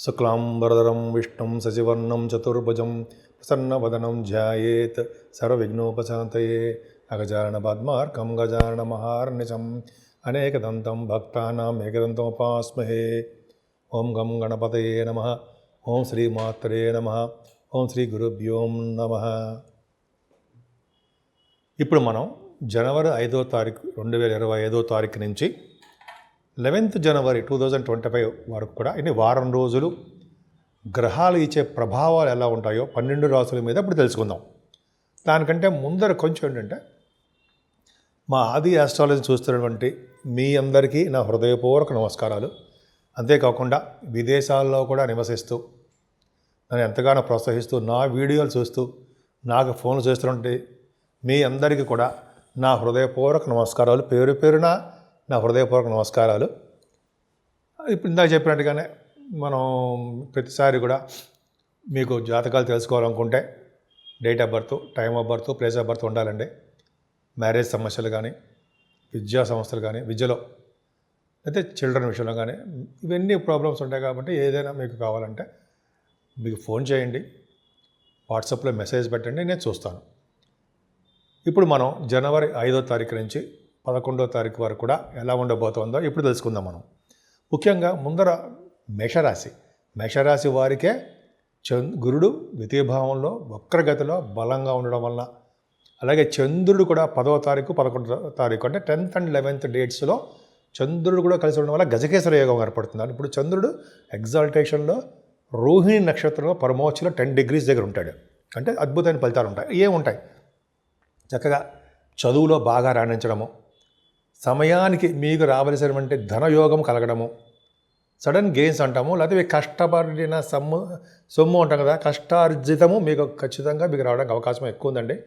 శుక్లాంబరధరం విష్ణుం శశివర్ణం చతుర్భుజం ప్రసన్నవదనం ధ్యాయేత్ సర్వవిఘ్నోపశాంతయే అగజానన పద్మార్కం గజానన మహార్నిశం అనేకదంతం భక్తానాం ఏకదంతముపాస్మహే. ఓం గం గణపతయే నమః. ఓం శ్రీమాత్రే నమః. ఓం శ్రీ గురుభ్యో నమః. ఇప్పుడు మనం జనవరి 5వ తారీఖు 2025 తారీఖు నుంచి 11th జనవరి 2025 వరకు కూడా ఇన్ని వారం రోజులు గ్రహాలు ఇచ్చే ప్రభావాలు ఎలా ఉంటాయో 12 రాసుల మీద ఇప్పుడు తెలుసుకుందాం. దానికంటే ముందర కొంచెం ఏంటంటే, మా ఆది ఆస్ట్రాలజీ చూస్తున్నటువంటి మీ అందరికీ నా హృదయపూర్వక నమస్కారాలు. అంతేకాకుండా విదేశాల్లో కూడా నివసిస్తూ నన్ను ఎంతగానో ప్రోత్సహిస్తూ నా వీడియోలు చూస్తూ నాకు ఫోన్లు చేస్తున్నటువంటి మీ అందరికీ కూడా నా హృదయపూర్వక నమస్కారాలు. పేరు పేరున నా హృదయపూర్వక నమస్కారాలు. ఇప్పుడు ఇందాక చెప్పినట్టుగానే మనం ప్రతిసారి కూడా మీకు జాతకాలు తెలుసుకోవాలనుకుంటే date of birth, time of birth, place of birth ఉండాలండి. మ్యారేజ్ సమస్యలు కానీ, విద్యా సమస్యలు కానీ, విద్యలో అయితే చిల్డ్రన్ విషయంలో కానీ ఇవన్నీ ప్రాబ్లమ్స్ ఉంటాయి. కాబట్టి ఏదైనా మీకు కావాలంటే మీకు ఫోన్ చేయండి, వాట్సాప్లో మెసేజ్ పెట్టండి, నేను చూస్తాను. ఇప్పుడు మనం జనవరి 5వ తారీఖు నుంచి 11వ తారీఖు వరకు కూడా ఎలా ఉండబోతుందో ఇప్పుడు తెలుసుకుందాం. మనం ముఖ్యంగా ముందర మేషరాశి వారికే గురుడు ద్వితీయ భావంలో వక్రగతిలో బలంగా ఉండడం వల్ల, అలాగే చంద్రుడు కూడా 10వ తారీఖు 11వ తారీఖు అంటే 10th and 11th డేట్స్లో చంద్రుడు కూడా కలిసి ఉండడం వల్ల గజకేసర యోగం ఏర్పడుతుంది. ఇప్పుడు చంద్రుడు ఎగ్జాల్టేషన్లో రోహిణి నక్షత్రంలో పరమోచ్చలో 10 degrees దగ్గర ఉంటాడు. అంటే అద్భుతమైన ఫలితాలు ఉంటాయి. ఏముంటాయి? చక్కగా చదువులో బాగా రాణించడము, సమయానికి మీకు రావలసినటువంటి ధనయోగం కలగడము, సడన్ గెయిన్స్ అంటాము, లేకపోతే కష్టపడిన సొమ్ము ఉంటాం కదా, కష్టార్జితము మీకు ఖచ్చితంగా మీకు రావడానికి అవకాశం ఎక్కువ ఉందండి.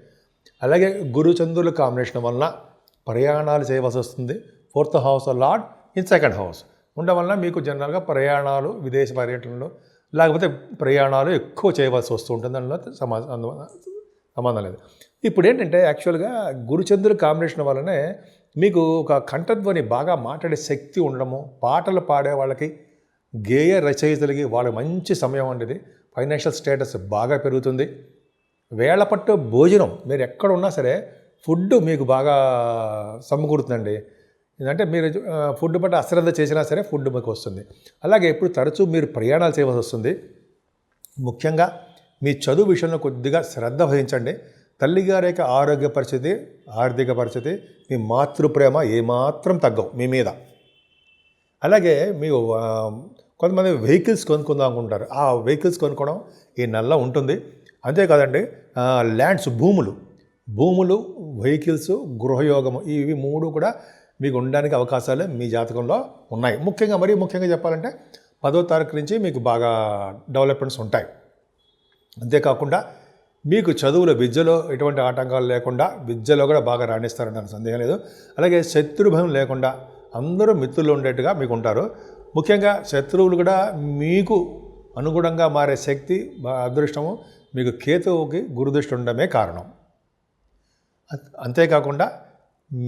అలాగే గురు చంద్రుల కాంబినేషన్ వలన ప్రయాణాలు చేయవలసి వస్తుంది. 4th house lord in 2nd house ఉండడం వలన మీకు జనరల్గా ప్రయాణాలు, విదేశ పర్యటనలు లేకపోతే ప్రయాణాలు ఎక్కువ చేయవలసి వస్తూ ఉంటుంది. అందులో సంబంధం లేదు. ఇప్పుడు ఏంటంటే యాక్చువల్గా గురుచంద్రుల కాంబినేషన్ వల్లనే మీకు ఒక కంఠధ్వని బాగా మాట్లాడే శక్తి ఉండడము, పాటలు పాడే వాళ్ళకి, గేయ రచయితలకి వాళ్ళ మంచి సమయం అనేది, ఫైనాన్షియల్ స్టేటస్ బాగా పెరుగుతుంది. వేళపట్టు భోజనం మీరు ఎక్కడ ఉన్నా సరే ఫుడ్ మీకు బాగా సమకూరుతుందండి. ఎందుకంటే మీరు ఫుడ్ పట్ల అశ్రద్ధ చేసినా సరే ఫుడ్ మీకు వస్తుంది. అలాగే ఇప్పుడు తరచూ మీరు ప్రయాణాలు చేయవలసి వస్తుంది. ముఖ్యంగా మీ చదువు విషయంలో కొద్దిగా శ్రద్ధ వహించండి. తల్లిగారి యొక్క ఆరోగ్య పరిస్థితి, ఆర్థిక పరిస్థితి, మీ మాతృప్రేమ ఏమాత్రం తగ్గవు మీ మీద. అలాగే మీరు కొంతమంది వెహికల్స్ కొనుక్కుందాం అనుకుంటారు. ఆ వెహికల్స్ కొనుక్కోవడం ఈ నెలలో ఉంటుంది. అంతేకాదండి, ల్యాండ్స్, భూములు, వెహికల్స్, గృహయోగము, ఇవి 3 కూడా మీకు ఉండడానికి అవకాశాలు మీ జాతకంలో ఉన్నాయి. మరీ ముఖ్యంగా చెప్పాలంటే 10వ తారీఖు నుంచి మీకు బాగా డెవలప్మెంట్స్ ఉంటాయి. అంతేకాకుండా మీకు చదువులో, విద్యలో ఎటువంటి ఆటంకాలు లేకుండా విద్యలో కూడా బాగా రాణిస్తారన్న సందేహం లేదు. అలాగే శత్రుభయం లేకుండా అందరూ మిత్రులు ఉండేట్టుగా మీకు ఉంటారు. ముఖ్యంగా శత్రువులు కూడా మీకు అనుగుణంగా మారే శక్తి, అదృష్టము మీకు కేతువుకి గురుదృష్టి ఉండడమే కారణం. అంతేకాకుండా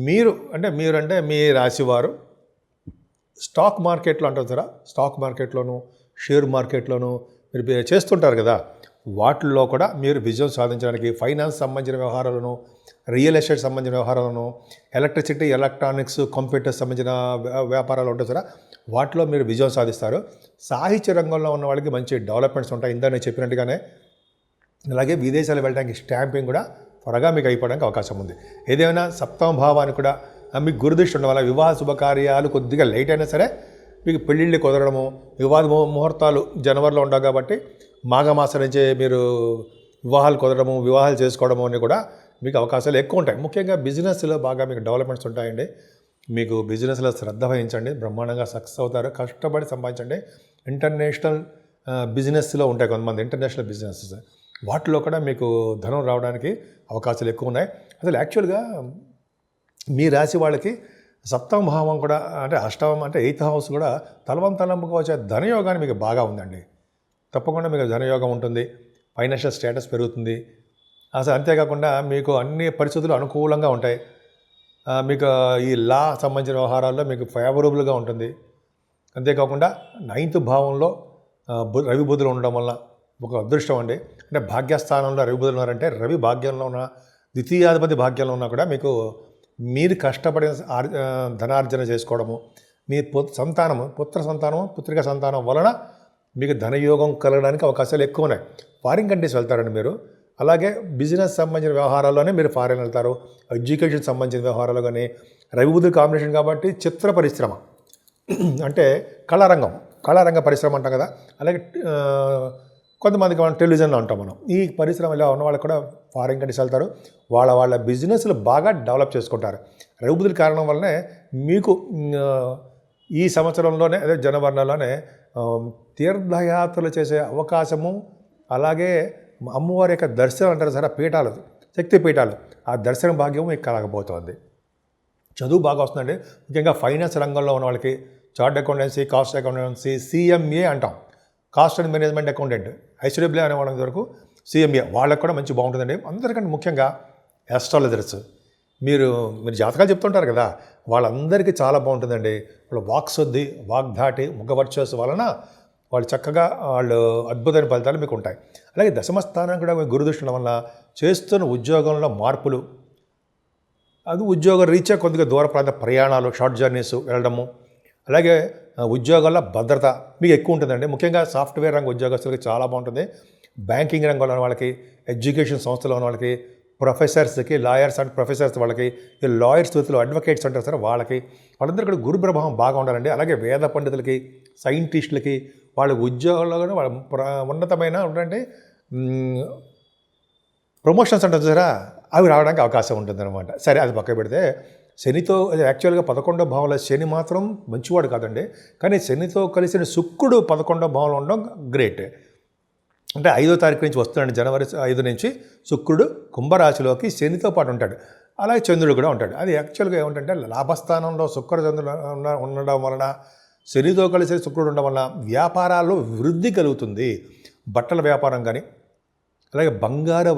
మీరు మీ రాశివారు స్టాక్ మార్కెట్లో అంటారు కదా, స్టాక్ మార్కెట్లోనూ షేర్ మార్కెట్లోనూ మీరు చేస్తుంటారు కదా, వాటిల్లో కూడా మీరు విజయం సాధించడానికి, ఫైనాన్స్ సంబంధించిన వ్యవహారాలను, రియల్ ఎస్టేట్ సంబంధించిన వ్యవహారాలను, ఎలక్ట్రిసిటీ, ఎలక్ట్రానిక్స్, కంప్యూటర్స్ సంబంధించిన వ్యాపారాలు ఉంటాయి కదా, వాటిలో మీరు విజయం సాధిస్తారు. సాహిత్య రంగంలో ఉన్న వాళ్ళకి మంచి డెవలప్మెంట్స్ ఉంటాయి. ఇందా నేను చెప్పినట్టుగానే. అలాగే విదేశాలు వెళ్ళడానికి స్టాంపింగ్ కూడా త్వరగా మీకు అయిపోవడానికి అవకాశం ఉంది. ఏదేమైనా 7వ భావాన్ని కూడా మీకు గురుదృష్టి ఉండడం వల్ల వివాహ శుభకార్యాలు కొద్దిగా లేట్ అయినా సరే మీకు పెళ్ళిళ్ళు కుదరడము, వివాహ ముహూర్తాలు జనవరిలో ఉండవు కాబట్టి మాఘమాసం నుంచే మీరు వివాహాలు కుదరడము, వివాహాలు చేసుకోవడము అని కూడా మీకు అవకాశాలు ఎక్కువ ఉంటాయి. ముఖ్యంగా బిజినెస్లో బాగా మీకు డెవలప్మెంట్స్ ఉంటాయండి. మీకు బిజినెస్లో శ్రద్ధ వహించండి, బ్రహ్మాండంగా సక్సెస్ అవుతారు. కష్టపడి సంపాదించండి. ఇంటర్నేషనల్ బిజినెస్లో ఉంటాయి కొంతమంది ఇంటర్నేషనల్ బిజినెసెస్, వాటిలో కూడా మీకు ధనం రావడానికి అవకాశాలు ఎక్కువ ఉన్నాయి. అసలు యాక్చువల్గా మీ రాశి వాళ్ళకి 7వ భావం కూడా అంటే 8వ అంటే 8th house కూడా తలవంతలంపుగా వచ్చే ధనయోగాన్ని మీకు బాగా ఉందండి. తప్పకుండా మీకు ధనయోగం ఉంటుంది, ఫైనాన్షియల్ స్టేటస్ పెరుగుతుంది. అసలు అంతేకాకుండా మీకు అన్ని పరిస్థితులు అనుకూలంగా ఉంటాయి. మీకు ఈ లా సంబంధించిన వ్యవహారాల్లో మీకు ఫేవరబుల్గా ఉంటుంది. అంతేకాకుండా 9th భావంలో రవి బుధులు ఉండడం వల్ల ఒక అదృష్టం అండి. అంటే భాగ్యస్థానంలో రవి బుధులు ఉన్నారంటే రవి భాగ్యంలో ఉన్న ద్వితీయాధిపతి భాగ్యంలో ఉన్నా కూడా మీకు మీరు కష్టపడిన ధనార్జన చేసుకోవడము, మీ సంతానము పుత్ర సంతానం పుత్రిక సంతానం వలన మీకు ధనయోగం కలగడానికి అవకాశాలు ఎక్కువ ఉన్నాయి. ఫారిన్ కంట్రీస్ వెళ్తారండి మీరు. అలాగే బిజినెస్ సంబంధించిన వ్యవహారాల్లోనే మీరు ఫారిన్ వెళ్తారు. ఎడ్యుకేషన్ సంబంధించిన వ్యవహారాలు కానీ రవి బుధుల కాంబినేషన్ కాబట్టి చిత్ర పరిశ్రమ అంటే కళారంగ పరిశ్రమ అంటాం కదా. అలాగే కొంతమందికి మనం టెలివిజన్లో ఉంటాం మనం. ఈ పరిశ్రమలో ఉన్న వాళ్ళు కూడా ఫారిన్ కంట్రీస్ వెళ్తారు. వాళ్ళ బిజినెస్లు బాగా డెవలప్ చేసుకుంటారు. రవి బుధుల కారణం వల్లనే మీకు ఈ సంవత్సరంలోనే అదే జనవరిలోనే తీర్థయాత్రలు చేసే అవకాశము, అలాగే అమ్మవారి యొక్క దర్శనం అంటారు సరే, పీఠాలు, శక్తి పీఠాలు, ఆ దర్శన భాగ్యం మీకు కలగబోతోంది. చదువు బాగా వస్తుందండి. ముఖ్యంగా ఫైనాన్స్ రంగంలో ఉన్న వాళ్ళకి chart accountancy, cost accountancy, CMA అంటాం, కాస్ట్ అండ్ మేనేజ్మెంట్ అకౌంటెంట్, ఐసిడబ్ల్యూ అనే వాళ్ళ వరకు CMA వాళ్ళకి కూడా మంచి బాగుంటుందండి. అందరికంటే ముఖ్యంగా ఆస్ట్రాలజర్స్, మీరు జాతకాలు చెప్తుంటారు కదా, వాళ్ళందరికీ చాలా బాగుంటుందండి. వాళ్ళు వాక్శుద్ధి, వాగ్ధాటి, ముఖవర్చస్సు వలన వాళ్ళు చక్కగా అద్భుతమైన ఫలితాలు మీకు ఉంటాయి. అలాగే దశమస్థానం కూడా గురుదృష్టి వల్ల చేస్తున్న ఉద్యోగంలో మార్పులు, అది ఉద్యోగ రీత్యా కొద్దిగా దూర ప్రాంత ప్రయాణాలు, షార్ట్ జర్నీస్ వెళ్ళడము, అలాగే ఉద్యోగాల్లో భద్రత మీకు ఎక్కువ ఉంటుందండి. ముఖ్యంగా సాఫ్ట్వేర్ రంగ ఉద్యోగస్తులకి చాలా బాగుంటుంది. బ్యాంకింగ్ రంగంలో ఉన్న వాళ్ళకి, ఎడ్యుకేషన్ సంస్థలో ఉన్న వాళ్ళకి, ప్రొఫెసర్స్కి, లాయర్స్ అండ్ ప్రొఫెసర్స్ వాళ్ళకి, ఈ లాయర్స్ వృత్తిలో అడ్వకేట్స్ అంటారు సార్ వాళ్ళందరూ కూడా గురు ప్రభావం బాగా ఉండాలండి. అలాగే వేద పండితులకి, సైంటిస్టులకి వాళ్ళ ఉద్యోగాల్లో కూడా వాళ్ళ ఉన్నతమైన అంటే ప్రమోషన్స్ అంటారు చూసారా, అవి రావడానికి అవకాశం ఉంటుందన్నమాట. సరే, అది పక్క పెడితే శనితో యాక్చువల్గా 11వ భావంలో శని మాత్రం మంచివాడు కాదండి. కానీ శనితో కలిసిన శుక్రుడు 11వ భావంలో ఉండడం గ్రేట్. అంటే 5వ తారీఖు నుంచి వస్తున్నాడు, జనవరి 5 నుంచి శుక్రుడు కుంభరాశిలోకి శనితో పాటు ఉంటాడు. అలాగే చంద్రుడు కూడా ఉంటాడు. అది యాక్చువల్గా ఏమిటంటే లాభస్థానంలో శుక్ర చంద్రుడు ఉండడం వలన, శనితో కలిసి శుక్రుడు ఉండడం వలన వ్యాపారాల్లో వృద్ధి కలుగుతుంది. బట్టల వ్యాపారం కానీ, అలాగే బంగారు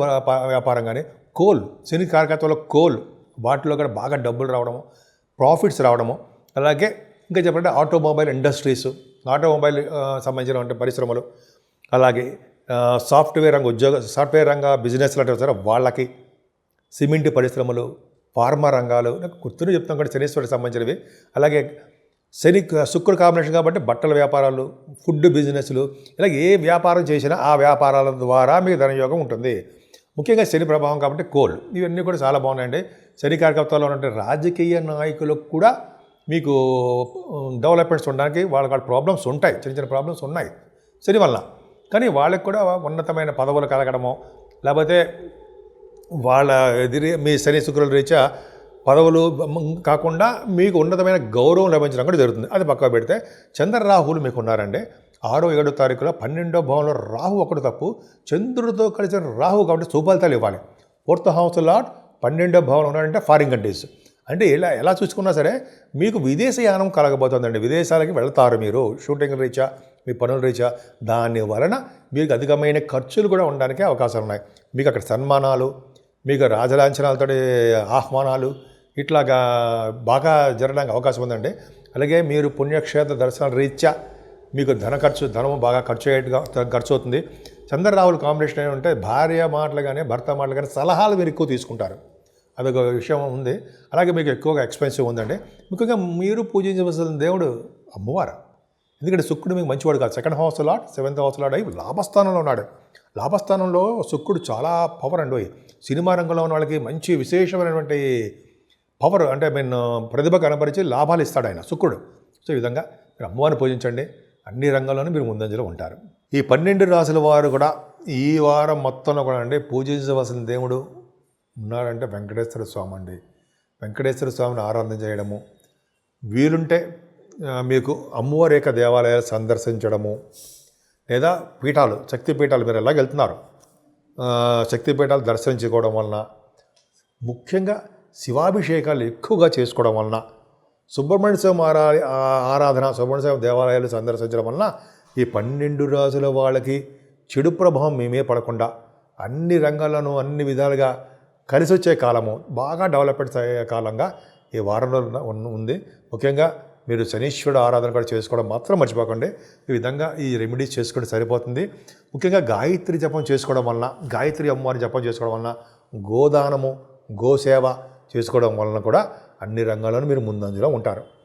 వ్యాపారం కానీ, కోల్, శని కారకత్వంలో కోల్, వాటిలో కూడా బాగా డబ్బులు రావడము, ప్రాఫిట్స్ రావడము. అలాగే ఇంకా చెప్పాలంటే ఆటోమొబైల్ ఇండస్ట్రీస్, ఆటోమొబైల్ సంబంధించిన పరిశ్రమలు, అలాగే సాఫ్ట్వేర్ రంగ బిజినెస్లు అంటారు సార్ వాళ్ళకి, సిమెంట్ పరిశ్రమలు, ఫార్మా రంగాలు, నాకు గుర్తుని చెప్తాం కూడా శనీశ్వరుడికి సంబంధించినవి. అలాగే శుక్రుడు కాంబినేషన్ కాబట్టి బట్టల వ్యాపారాలు, ఫుడ్ బిజినెస్లు, ఇలాగ ఏ వ్యాపారం చేసినా ఆ వ్యాపారాల ద్వారా మీకు ధనయోగం ఉంటుంది. ముఖ్యంగా శని ప్రభావం కాబట్టి కోల్, ఇవన్నీ కూడా చాలా బాగున్నాయండి. శని కారకత్వాల్లో ఉంటే రాజకీయ నాయకులకు కూడా మీకు డెవలప్మెంట్స్ ఉండడానికి వాళ్ళ ప్రాబ్లమ్స్ ఉంటాయి, చిన్న ప్రాబ్లమ్స్ ఉన్నాయి శని వల్ల. కానీ వాళ్ళకి కూడా ఉన్నతమైన పదవులు కలగడమో, లేకపోతే వాళ్ళ మీ శని శుక్రుల రీత్యా పదవులు కాకుండా మీకు ఉన్నతమైన గౌరవం లభించడం కూడా జరుగుతుంది. అది పక్కన పెడితే చంద్రరాహువులు మీకు ఉన్నారండి. 6వ 7వ తారీఖులో 12వ భావంలో రాహు ఒకటి తప్పు, చంద్రుడితో కలిసిన రాహు కాబట్టి సుఫలితాలు ఇవ్వాలి. 4th హౌస్ లార్డ్ 12వ భావంలో ఉన్నాడంటే ఫారిన్ కంట్రీస్ అంటే ఎలా చూసుకున్నా సరే మీకు విదేశయానం కలగబోతుందండి. విదేశాలకి వెళ్తారు మీరు, షూటింగ్ రీత్యా, మీ పనుల రీత్యా. దాని వలన మీకు అధికమైన ఖర్చులు కూడా ఉండడానికి అవకాశాలు ఉన్నాయి. మీకు అక్కడ సన్మానాలు, మీకు రాజలాంఛనాలతో ఆహ్వానాలు ఇట్లాగా బాగా జరగడానికి అవకాశం ఉందండి. అలాగే మీరు పుణ్యక్షేత్ర దర్శనాల రీత్యా మీకు ధనం బాగా ఖర్చు అవుతుంది. చంద్రరాహుల కాంబినేషన్ ఏమంటే భార్య మాటలు కానీ భర్త మాటలు కానీ సలహాలు మీరు ఎక్కువ తీసుకుంటారు, అదొక విషయం ఉంది. అలాగే మీకు ఎక్కువగా ఎక్స్పెన్సివ్ ఉందండి. ముఖ్యంగా మీరు పూజించవలసిన దేవుడు అమ్మవారు. ఎందుకంటే శుక్రుడు మీకు మంచివాడు కాదు. 2nd house lord 7th house lord అయి లాభస్థానంలో ఉన్నాడు. లాభస్థానంలో శుక్రుడు చాలా పవర్ అండి. సినిమా రంగంలో ఉన్న వాళ్ళకి మంచి విశేషమైనటువంటి పవర్, అంటే ప్రతిభ కనపరిచి లాభాలు ఇస్తాడు ఆయన శుక్రుడు. సో ఈ విధంగా మీరు అమ్మవారిని పూజించండి, అన్ని రంగాల్లోనూ మీరు ముందంజలో ఉంటారు. ఈ 12 రాసుల వారు కూడా ఈ వారం మొత్తంలో కూడా అండి పూజించవలసిన దేవుడు ఉన్నారంటే వెంకటేశ్వర స్వామి అండి. వెంకటేశ్వర స్వామిని ఆరాధన చేయడము, వీలుంటే మీకు అమ్మవారి యొక్క దేవాలయాలు సందర్శించడము, లేదా పీఠాలు, శక్తి పీఠాలు మీరు ఎలాగ వెళ్తున్నారు, శక్తి పీఠాలు దర్శించుకోవడం వలన, ముఖ్యంగా శివాభిషేకాలు ఎక్కువగా చేసుకోవడం వలన, సుబ్రహ్మణ్య స్వామి ఆరాధన, సుబ్రహ్మణ్య స్వామి దేవాలయాలు సందర్శించడం వలన ఈ 12 రాజుల వాళ్ళకి చెడు ప్రభావం మేమే పడకుండా అన్ని రంగాల్లోనూ అన్ని విధాలుగా కలిసి వచ్చే కాలము, బాగా డెవలప్మెంట్స్ అయ్యే కాలంగా ఈ వారంలో ఉంది. ముఖ్యంగా మీరు శనీశ్వరుడు ఆరాధన కూడా చేసుకోవడం మాత్రం మర్చిపోకండి. ఈ విధంగా ఈ రెమెడీస్ చేసుకుంటే సరిపోతుంది. ముఖ్యంగా గాయత్రి జపం చేసుకోవడం వలన, గాయత్రి అమ్మవారి జపం చేసుకోవడం వలన, గోదానము, గోసేవ చేసుకోవడం వలన కూడా అన్ని రంగాల్లోనూ మీరు ముందంజలో ఉంటారు.